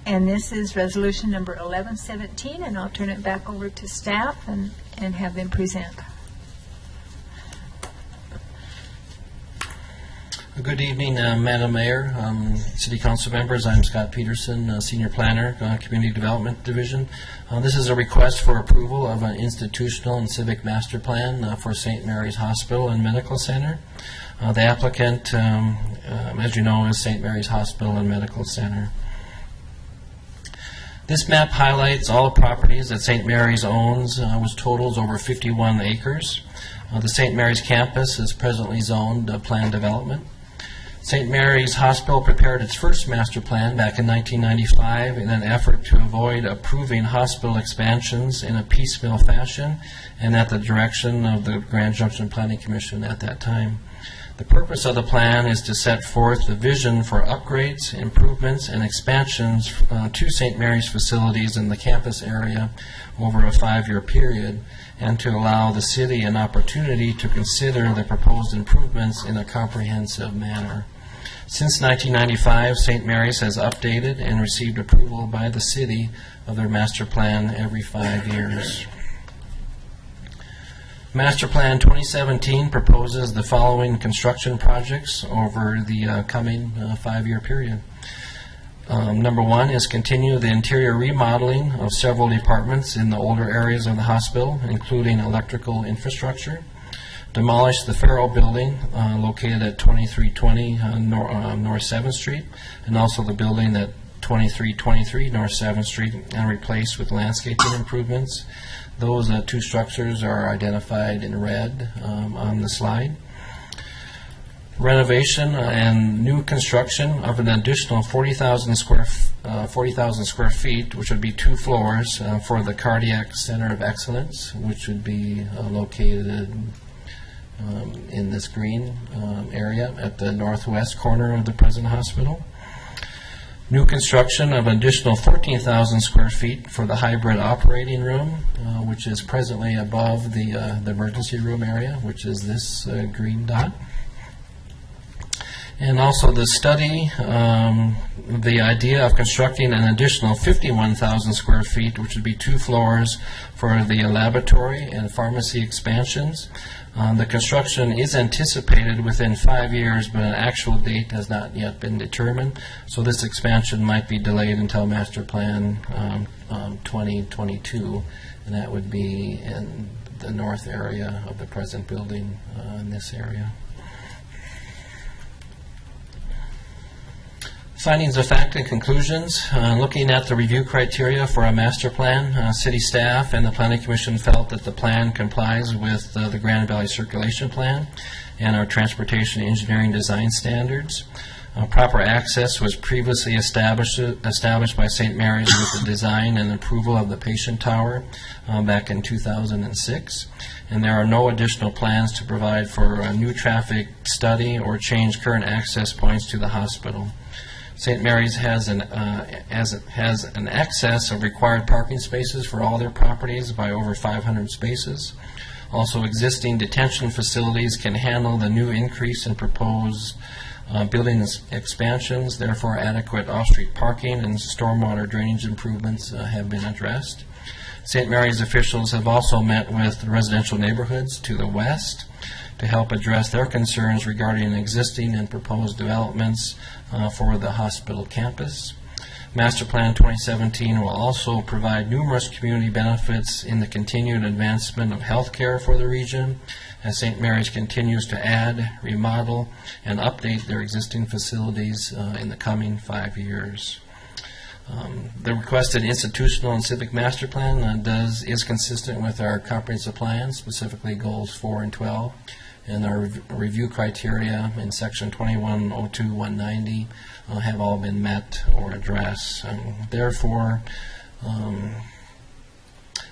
And this is resolution number 1117, and I'll turn it back over to staff and have them present. Good evening, Madam Mayor, City Council members. I'm Scott Peterson, Senior Planner, Community Development Division. This is a request for approval of an institutional and civic master plan for St. Mary's Hospital and Medical Center. The applicant, as you know, is St. Mary's Hospital and Medical Center. This map highlights all properties that St. Mary's owns, which totals over 51 acres. The St. Mary's campus is presently zoned planned development. St. Mary's Hospital prepared its first master plan back in 1995 in an effort to avoid approving hospital expansions in a piecemeal fashion and at the direction of the Grand Junction Planning Commission at that time. The purpose of the plan is to set forth the vision for upgrades, improvements, and expansions to St. Mary's facilities in the campus area over a 5-year period, and to allow the city an opportunity to consider the proposed improvements in a comprehensive manner. Since 1995, St. Mary's has updated and received approval by the city of their master plan every 5 years. Master Plan 2017 proposes the following construction projects over the coming 5-year period. Number one is continue the interior remodeling of several departments in the older areas of the hospital, including electrical infrastructure. Demolish the Farrell building located at 2320 North 7th Street, and also the building at 2323 North 7th Street, and replace with landscaping improvements. Those two structures are identified in red on the slide. Renovation and new construction of an additional 40,000 square feet, which would be 2 floors, for the Cardiac Center of Excellence, which would be located in this green area at the northwest corner of the present hospital. New construction of an additional 14,000 square feet for the hybrid operating room, which is presently above the emergency room area, which is this green dot. And also the study, the idea of constructing an additional 51,000 square feet, which would be 2 floors for the laboratory and pharmacy expansions. The construction is anticipated within 5 years, but an actual date has not yet been determined. So this expansion might be delayed until Master Plan 2022, and that would be in the north area of the present building in this area. Findings of fact and conclusions. Looking at the review criteria for a master plan, city staff and the Planning Commission felt that the plan complies with the Grand Valley Circulation Plan and our transportation engineering design standards. Proper access was previously established by St. Mary's with the design and approval of the patient tower back in 2006. And there are no additional plans to provide for a new traffic study or change current access points to the hospital. St. Mary's has an excess of required parking spaces for all their properties by over 500 spaces. Also, existing detention facilities can handle the new increase in proposed building expansions. Therefore, adequate off-street parking and stormwater drainage improvements have been addressed. St. Mary's officials have also met with residential neighborhoods to the west to help address their concerns regarding existing and proposed developments for the hospital campus. Master Plan 2017 will also provide numerous community benefits in the continued advancement of health care for the region as St. Mary's continues to add, remodel, and update their existing facilities in the coming 5 years. The requested institutional and civic master plan is consistent with our comprehensive plan, specifically goals 4 and 12, and our review criteria in section 2102-190 have all been met or addressed. Therefore,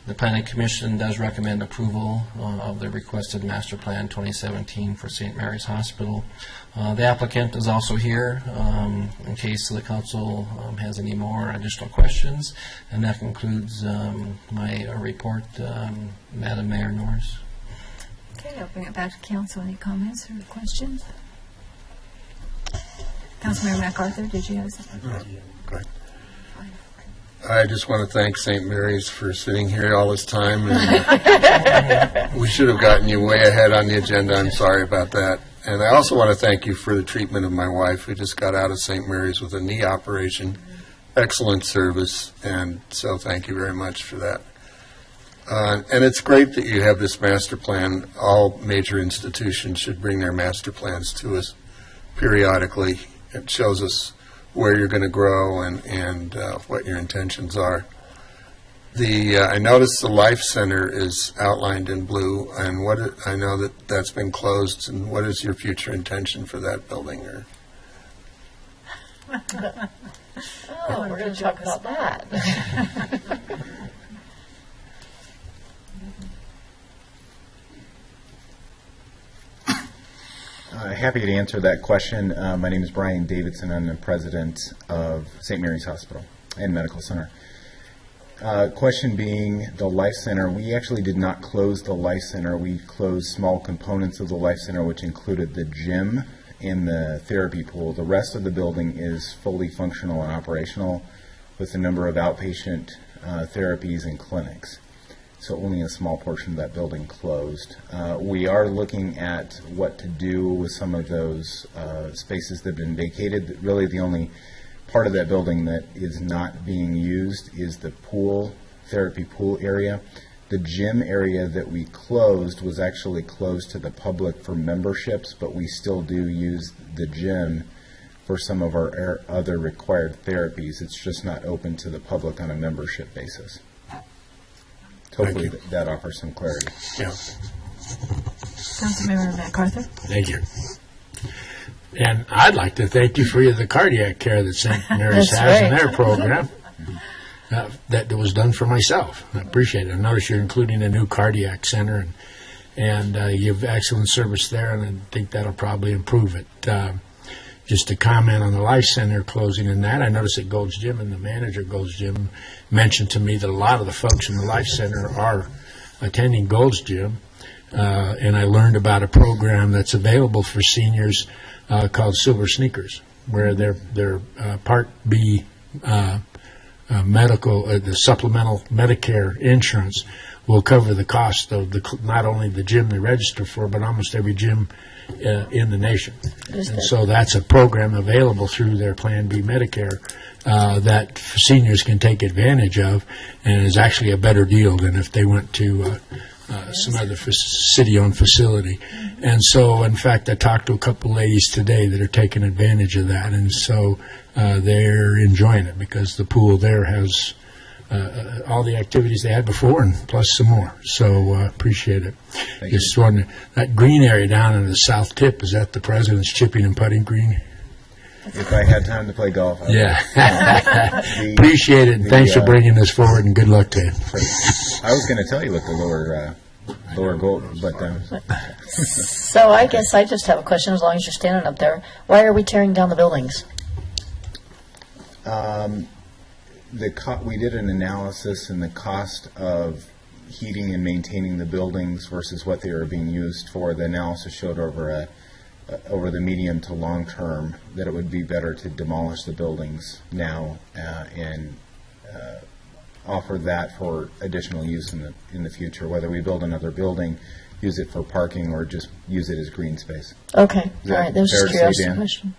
the Planning Commission does recommend approval of the requested Master Plan 2017 for St. Mary's Hospital. The applicant is also here in case the Council has any more additional questions, and that concludes my report, Madam Mayor Norris. Okay, I'll bring it back to Council. Any comments or questions? Councilmember MacArthur, did you have something? Go ahead. I just want to thank St. Mary's for sitting here all this time. And we should have gotten you way ahead on the agenda. I'm sorry about that. And I also want to thank you for the treatment of my wife, who just got out of St. Mary's with a knee operation. Excellent service, and so thank you very much for that. And it's great that you have this master plan. All major institutions should bring their master plans to us periodically. It shows us where you're going to grow and what your intentions are. I noticed the Life Center is outlined in blue, and I know that that's been closed. And what is your future intention for that building? Or Oh, we're going to talk about that. Happy to answer that question. My name is Brian Davidson. I'm the president of St. Mary's Hospital and Medical Center. Question being the Life Center. We actually did not close the Life Center. We closed small components of the Life Center, which included the gym and the therapy pool. The rest of the building is fully functional and operational with a number of outpatient therapies and clinics. So only a small portion of that building closed. We are looking at what to do with some of those spaces that have been vacated. Really the only part of that building that is not being used is the therapy pool area. The gym area that we closed was actually closed to the public for memberships, but we still do use the gym for some of our other required therapies. It's just not open to the public on a membership basis. Hopefully that offers some clarity. yeah. Councilmember MacArthur. Thank you. And I'd like to thank you for the cardiac care that St. Mary's That's has in right. their program. That was done for myself. I appreciate it. I notice you're including a new cardiac center, and you have excellent service there, and I think that'll probably improve it. Just to comment on the Life Center closing in that, I noticed at Gold's Gym, and the manager at Gold's Gym mentioned to me that a lot of the folks in the Life Center are attending Gold's Gym, and I learned about a program that's available for seniors called SilverSneakers, where their Part B medical, the supplemental Medicare insurance will cover the cost of not only the gym they register for, but almost every gym in the nation. And so that's a program available through their Plan B Medicare that seniors can take advantage of, and is actually a better deal than if they went to some other city-owned facility. And so, in fact, I talked to a couple ladies today that are taking advantage of that, and so they're enjoying it because the pool there has all the activities they had before and plus some more. So appreciate it. Just wondering, that green area down in the south tip, is that the President's chipping and putting green? If I had time to play golf, I would. Yeah. Appreciate it, and thanks for bringing this forward, and good luck to you. I was going to tell you what the lower goal, but So I guess I just have a question, as long as you're standing up there. Why are we tearing down the buildings? we did an analysis in the cost of heating and maintaining the buildings versus what they were being used for. The analysis showed over the medium to long term that it would be better to demolish the buildings now and offer that for additional use in the future, whether we build another building, use it for parking, or just use it as green space. Okay, Is all that right, there's fair just to say, curiosity Dan? question.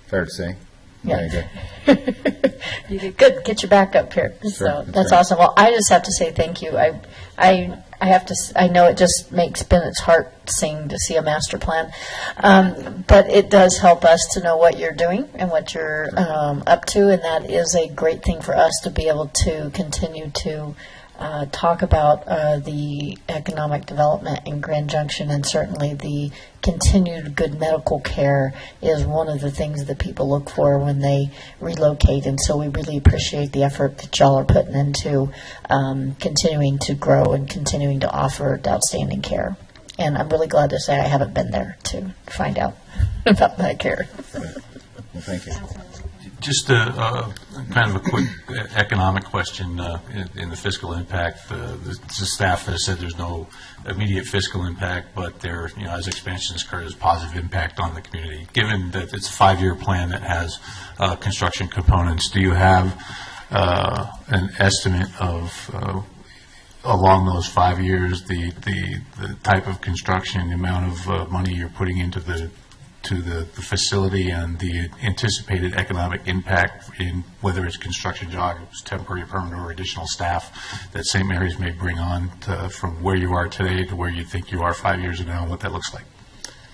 Fair to say? Yeah. Okay, good. You did good. Get your back up here. So that's great. awesome. Well, I just have to say thank you. I have to. I know it just makes Bennett's heart sing to see a master plan, but it does help us to know what you're doing and what you're up to, and that is a great thing for us to be able to continue to talk about the economic development in Grand Junction, and certainly the continued good medical care is one of the things that people look for when they relocate, and so we really appreciate the effort that y'all are putting into continuing to grow and continuing to offer outstanding care. And I'm really glad to say I haven't been there to find out about that care. Well, thank you. Just kind of a quick economic question in the fiscal impact. The staff has said there's no immediate fiscal impact, but there, as expansion has occurred, there's positive impact on the community. Given that it's a 5-year plan that has construction components, do you have an estimate of along those 5 years, the type of construction, the amount of money you're putting into the facility, and the anticipated economic impact in whether it's construction jobs, temporary, permanent, or additional staff that St. Mary's may bring on from where you are today to where you think you are 5 years ago, and what that looks like?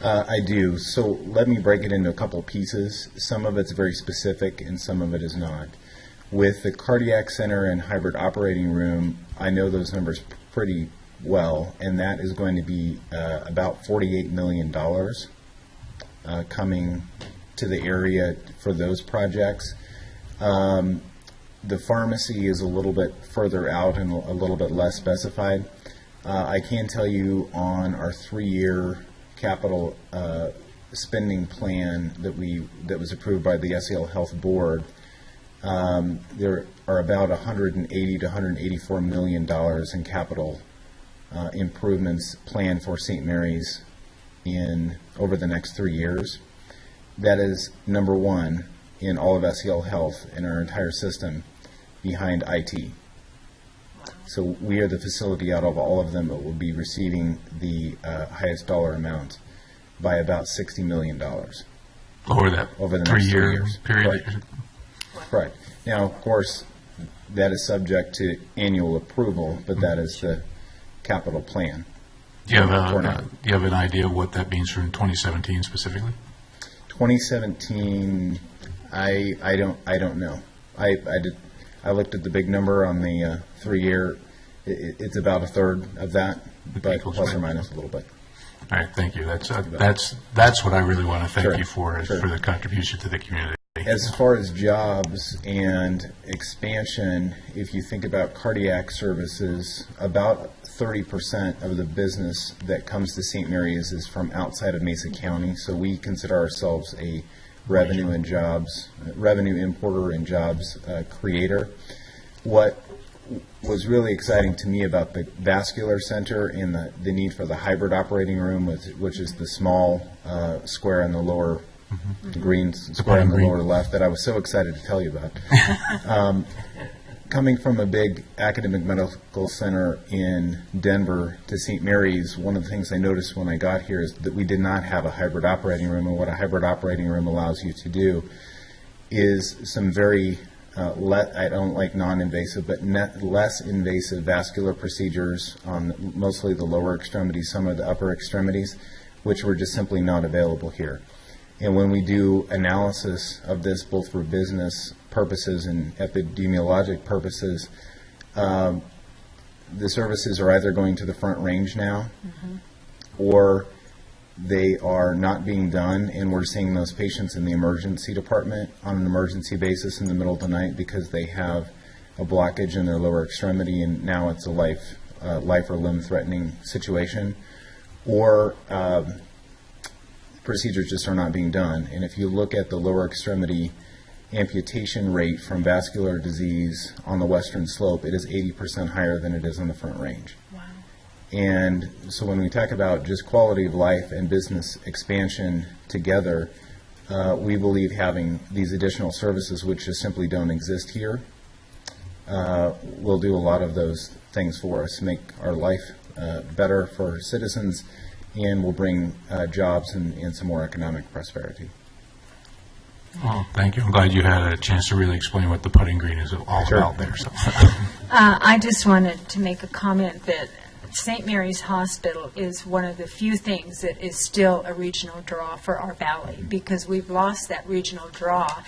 I do. So let me break it into a couple pieces. Some of it's very specific and some of it is not. With the cardiac center and hybrid operating room, I know those numbers pretty well, and that is going to be about $48 million coming to the area for those projects. The pharmacy is a little bit further out and a little bit less specified. I can tell you on our 3-year capital spending plan that was approved by the SEL Health Board, there are about $180 to $184 million in capital improvements planned for St. Mary's over the next 3 years. That is number one in all of SEL Health in our entire system behind IT. So we are the facility out of all of them that will be receiving the highest dollar amount by about $60 million. Over the next 3 years period? Correct. Now, of course, that is subject to annual approval, but that is the capital plan. Do you have an idea of what that means for 2017 specifically? 2017, I don't know. I looked at the big number on the 3-year. It's about a third of that, but plus or minus a little bit. All right, thank you. That's what I really want to thank you for, is Sure. for the contribution to the community. As far as jobs and expansion, if you think about cardiac services, about 30% of the business that comes to St. Mary's is from outside of Mesa County, so we consider ourselves a revenue importer and jobs creator. What was really exciting to me about the vascular center and the need for the hybrid operating room, which is the small square in the lower, the green square on the lower left, that I was so excited to tell you about. Coming from a big academic medical center in Denver to St. Mary's, one of the things I noticed when I got here is that we did not have a hybrid operating room, and what a hybrid operating room allows you to do is some very I don't like non-invasive, but less invasive vascular procedures on mostly the lower extremities, some of the upper extremities, which were just simply not available here. And when we do analysis of this, both for business purposes and epidemiologic purposes, the services are either going to the front range now, or they are not being done, and we're seeing those patients in the emergency department on an emergency basis in the middle of the night because they have a blockage in their lower extremity, and now it's a life or limb-threatening situation, or procedures just are not being done. And if you look at the lower extremity amputation rate from vascular disease on the western slope, it is 80% higher than it is on the front range. Wow. And so when we talk about just quality of life and business expansion together, we believe having these additional services, which just simply don't exist here, will do a lot of those things for us, make our life better for citizens, and will bring jobs and some more economic prosperity. Well, thank you. I'm glad you had a chance to really explain what the putting green is all about there. So. I just wanted to make a comment that St. Mary's Hospital is one of the few things that is still a regional draw for our valley, because we've lost that regional draw.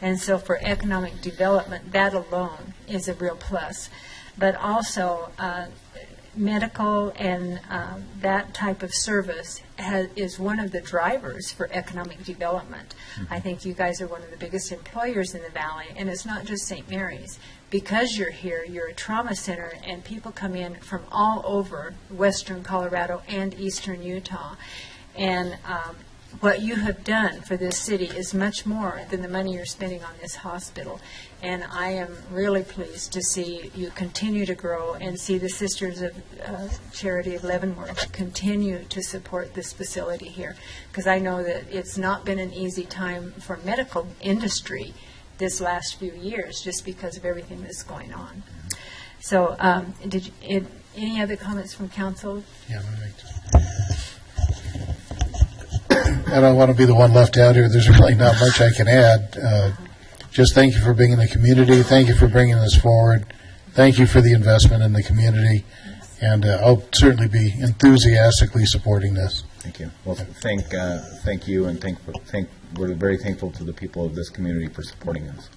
And so for economic development, that alone is a real plus. But also, medical and that type of service is one of the drivers for economic development. I think you guys are one of the biggest employers in the valley, and it's not just St. Mary's. Because you're here, you're a trauma center, and people come in from all over western Colorado and eastern Utah. And what you have done for this city is much more than the money you're spending on this hospital. And I am really pleased to see you continue to grow and see the Sisters of Charity of Leavenworth continue to support this facility here. Because I know that it's not been an easy time for medical industry this last few years, just because of everything that's going on. So, any other comments from council? Yeah, I don't want to be the one left out here. There's really not much I can add. Just thank you for being in the community. Thank you for bringing this forward. Thank you for the investment in the community. And I'll certainly be enthusiastically supporting this. Thank you. Well, thank you, and we're very thankful to the people of this community for supporting us.